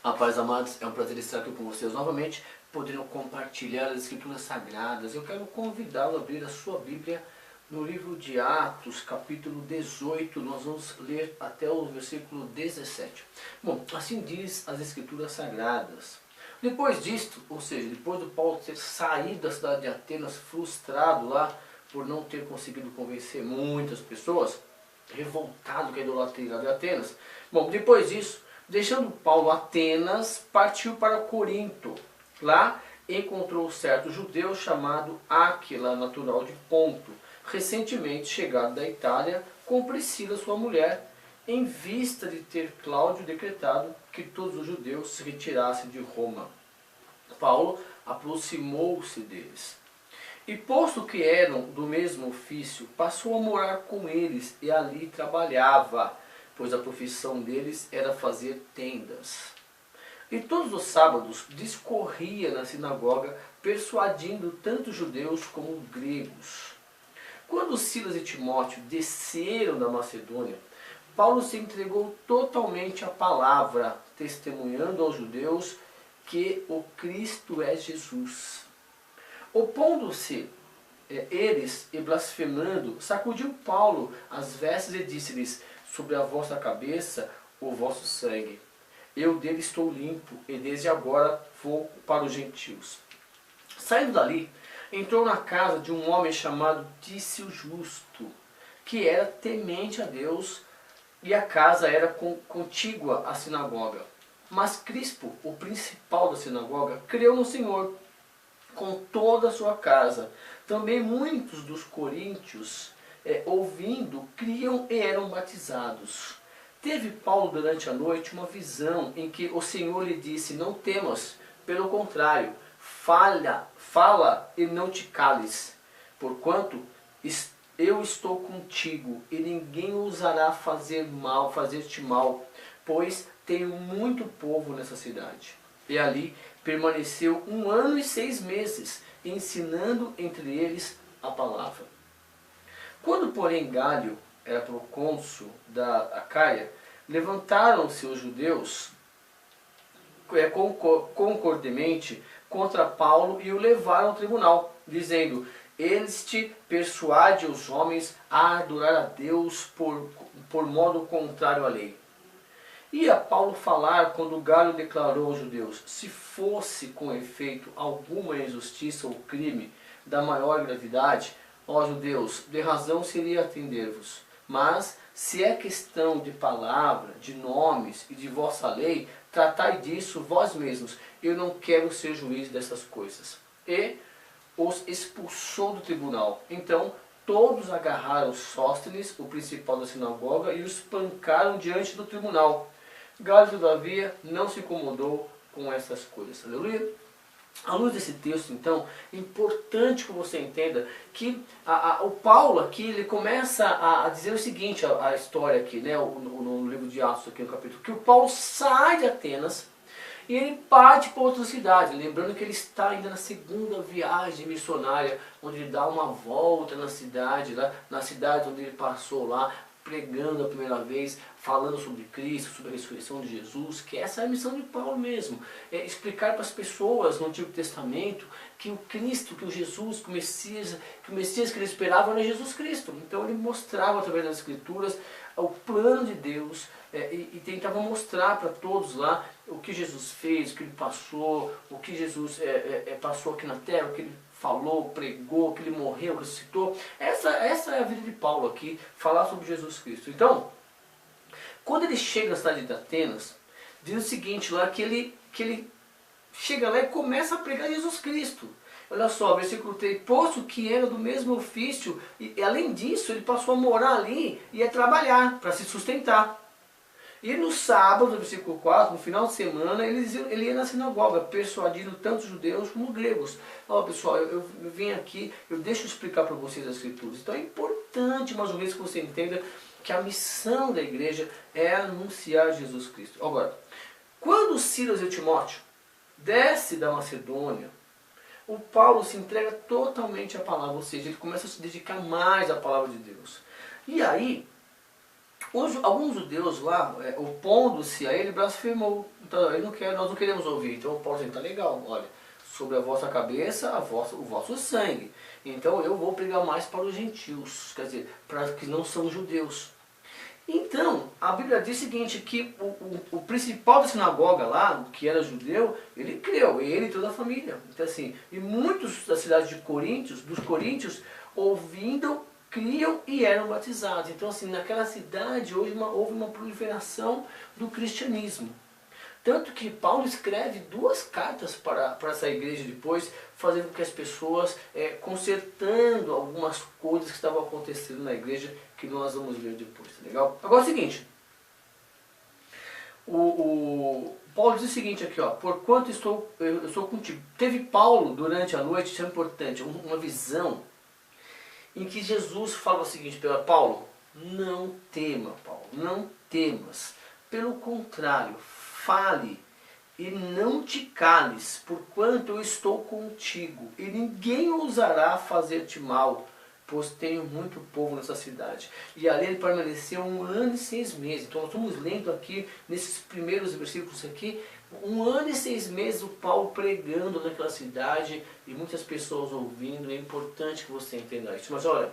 A paz, amados, é um prazer estar aqui com vocês novamente, podendo compartilhar as Escrituras Sagradas. Eu quero convidá-lo a abrir a sua Bíblia no livro de Atos, capítulo 18. Nós vamos ler até o versículo 17. Bom, assim diz as Escrituras Sagradas. Depois disto, ou seja, depois do Paulo ter saído da cidade de Atenas, frustrado lá por não ter conseguido convencer muitas pessoas, revoltado com a idolatria de Atenas. Bom, depois disso, deixando Paulo Atenas, partiu para Corinto. Lá encontrou certo judeu chamado Áquila, natural de Ponto, recentemente chegado da Itália, com Priscila, sua mulher, em vista de ter Cláudio decretado que todos os judeus se retirassem de Roma. Paulo aproximou-se deles. E posto que eram do mesmo ofício, passou a morar com eles e ali trabalhava, pois a profissão deles era fazer tendas. E todos os sábados discorria na sinagoga, persuadindo tanto judeus como gregos. Quando Silas e Timóteo desceram da Macedônia, Paulo se entregou totalmente à palavra, testemunhando aos judeus que o Cristo é Jesus. Opondo-se eles e blasfemando, sacudiu Paulo as vestes e disse-lhes: sobre a vossa cabeça o vosso sangue. Eu dele estou limpo, e desde agora vou para os gentios. Saindo dali, entrou na casa de um homem chamado Tício Justo, que era temente a Deus, e a casa era contígua à sinagoga. Mas Crispo, o principal da sinagoga, creu no Senhor com toda a sua casa. Também muitos dos coríntios, ouvindo, criam e eram batizados. Teve Paulo durante a noite uma visão em que o Senhor lhe disse: não temas, pelo contrário, fala e não te cales, porquanto eu estou contigo e ninguém ousará fazer-te mal, pois tenho muito povo nessa cidade. E ali permaneceu 1 ano e 6 meses, ensinando entre eles a palavra. Quando, porém, Gálio era procônsul da Acaia, levantaram-se os judeus concordemente contra Paulo e o levaram ao tribunal, dizendo: este persuade os homens a adorar a Deus por modo contrário à lei. Ia Paulo falar quando Gálio declarou aos judeus: se fosse com efeito alguma injustiça ou crime da maior gravidade, ó judeus, de razão seria atender-vos. Mas se é questão de palavra, de nomes e de vossa lei, tratai disso vós mesmos. Eu não quero ser juiz dessas coisas. E os expulsou do tribunal. Então todos agarraram Sóstenes, o principal da sinagoga, e o espancaram diante do tribunal. Gálio, todavia, não se incomodou com essas coisas. Aleluia. À luz desse texto, então, é importante que você entenda que o Paulo aqui, ele começa a dizer o seguinte, a história aqui, né, no livro de Atos, aqui no capítulo, que o Paulo sai de Atenas e ele parte para outra cidade, lembrando que ele está ainda na segunda viagem missionária, onde ele dá uma volta na cidade onde ele passou lá, pregando a primeira vez, falando sobre Cristo, sobre a ressurreição de Jesus, que essa é a missão de Paulo mesmo, é explicar para as pessoas no Antigo Testamento que o Cristo, que o Jesus, que o Messias que ele esperava era Jesus Cristo. Então ele mostrava através das Escrituras o plano de Deus e tentava mostrar para todos lá o que Jesus fez, o que ele passou, o que Jesus passou aqui na terra, o que ele falou, pregou, que ele morreu, ressuscitou. Essa é a vida de Paulo aqui, falar sobre Jesus Cristo. Então, quando ele chega na cidade de Atenas, diz o seguinte lá, que ele chega lá e começa a pregar Jesus Cristo. Olha só, versículo 3, posto que era do mesmo ofício, e além disso, ele passou a morar ali e a trabalhar, para se sustentar. E no sábado, no versículo 4, no final de semana, ele ia na sinagoga, persuadindo tanto judeus como gregos. Ó pessoal, eu vim aqui, deixo eu explicar para vocês as Escrituras. Então é importante, mais uma vez, que você entenda que a missão da igreja é anunciar Jesus Cristo. Agora, quando Silas e Timóteo desce da Macedônia, o Paulo se entrega totalmente à palavra, ou seja, ele começa a se dedicar mais à palavra de Deus. E aí, Alguns judeus lá, opondo-se a ele, blasfemou. Então, ele não quer, nós não queremos ouvir. Então Paulo disse, tá legal, olha, sobre a vossa cabeça, o vosso sangue. Então eu vou pregar mais para os gentios, quer dizer, para os que não são judeus. Então, a Bíblia diz o seguinte, que o principal da sinagoga lá, que era judeu, ele creu, ele e toda a família. Então assim, e muitos da cidade dos coríntios, ouvindo, criam e eram batizados. Então assim, naquela cidade houve uma proliferação do cristianismo. Tanto que Paulo escreve 2 cartas para essa igreja depois, fazendo com que as pessoas, consertando algumas coisas que estavam acontecendo na igreja, que nós vamos ver depois, tá legal? Agora é o seguinte, o Paulo diz o seguinte aqui, ó, porquanto eu estou contigo. Teve Paulo durante a noite, isso é importante, uma visão, em que Jesus fala o seguinte para Paulo, não tema, Paulo, não temas, pelo contrário, fale e não te cales, porquanto eu estou contigo, e ninguém ousará fazer-te mal, pois tenho muito povo nessa cidade. E ali ele permaneceu 1 ano e 6 meses. Então nós estamos lendo aqui, nesses primeiros versículos aqui, 1 ano e 6 meses o Paulo pregando naquela cidade, e muitas pessoas ouvindo. É importante que você entenda isso. Mas olha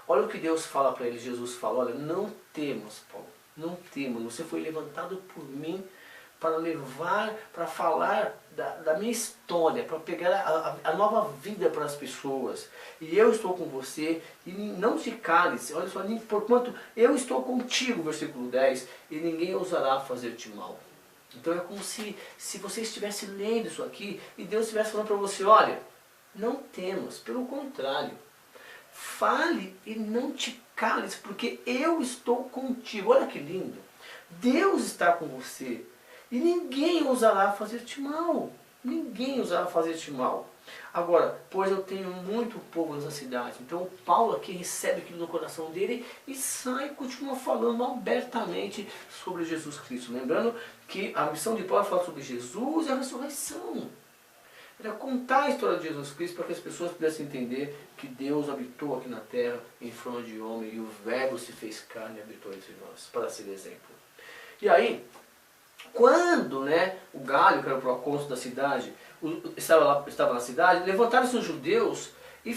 o que Deus fala para ele, Jesus fala, olha, não temas, Paulo, não temas, você foi levantado por mim, para falar da minha história, para pegar a nova vida para as pessoas. E eu estou com você, e não te cales, olha só, porquanto eu estou contigo, versículo 10, e ninguém ousará fazer-te mal. Então é como se você estivesse lendo isso aqui, e Deus estivesse falando para você, olha, não temas, pelo contrário, fale e não te cales, porque eu estou contigo. Olha que lindo, Deus está com você. E ninguém ousará fazer-te mal. Ninguém ousará fazer-te mal. Agora, pois eu tenho muito povo nessa cidade. Então Paulo aqui recebe aquilo no coração dele e sai e continua falando abertamente sobre Jesus Cristo. Lembrando que a missão de Paulo é falar sobre Jesus e a ressurreição. Era contar a história de Jesus Cristo para que as pessoas pudessem entender que Deus habitou aqui na terra em forma de homem e o Verbo se fez carne e habitou entre nós, para ser exemplo. E aí, quando o Galho, que era o procônsul da cidade, estava na cidade, levantaram-se os judeus e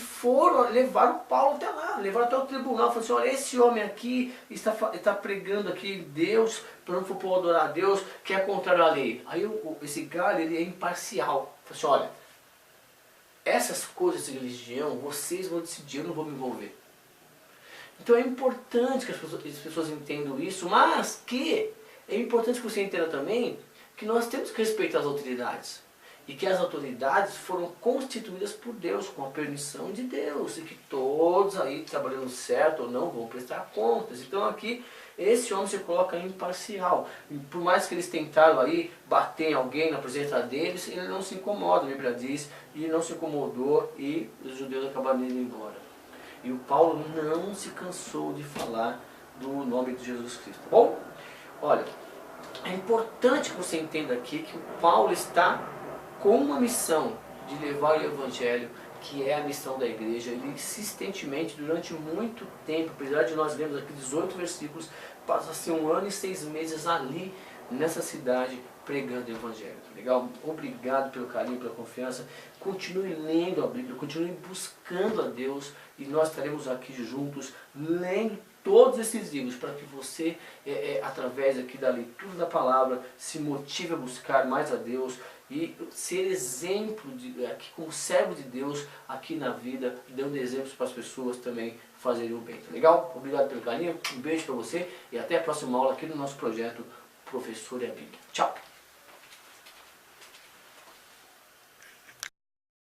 levaram Paulo até lá, levaram até o tribunal, falaram assim, olha, esse homem aqui está pregando aqui Deus, para não for adorar a Deus, que é contrário à lei. Aí esse Galho, ele é imparcial, falou assim, olha, essas coisas de religião, vocês vão decidir, eu não vou me envolver. Então é importante que as pessoas entendam isso, mas que é importante que você entenda também que nós temos que respeitar as autoridades. E que as autoridades foram constituídas por Deus, com a permissão de Deus. E que todos aí, trabalhando certo ou não, vão prestar contas. Então aqui, esse homem se coloca imparcial. E por mais que eles tentaram aí bater em alguém na presença deles, ele não se incomoda, a Bíblia diz. E não se incomodou e os judeus acabaram indo embora. E o Paulo não se cansou de falar do nome de Jesus Cristo. Tá bom? Olha, é importante que você entenda aqui que o Paulo está com uma missão de levar o Evangelho, que é a missão da igreja. Ele insistentemente, durante muito tempo, apesar de nós lermos aqui 18 versículos, passa-se 1 ano e 6 meses ali, nessa cidade, pregando o Evangelho. Tá legal? Obrigado pelo carinho, pela confiança. Continue lendo a Bíblia, continue buscando a Deus, e nós estaremos aqui juntos, lendo todos esses livros, para que você, através aqui da leitura da palavra, se motive a buscar mais a Deus e ser exemplo, aqui como servo de Deus, aqui na vida, dando exemplos para as pessoas também fazerem o bem. Tá legal? Obrigado pelo carinho, um beijo para você e até a próxima aula aqui no nosso projeto Professor e a Bíblia. Tchau!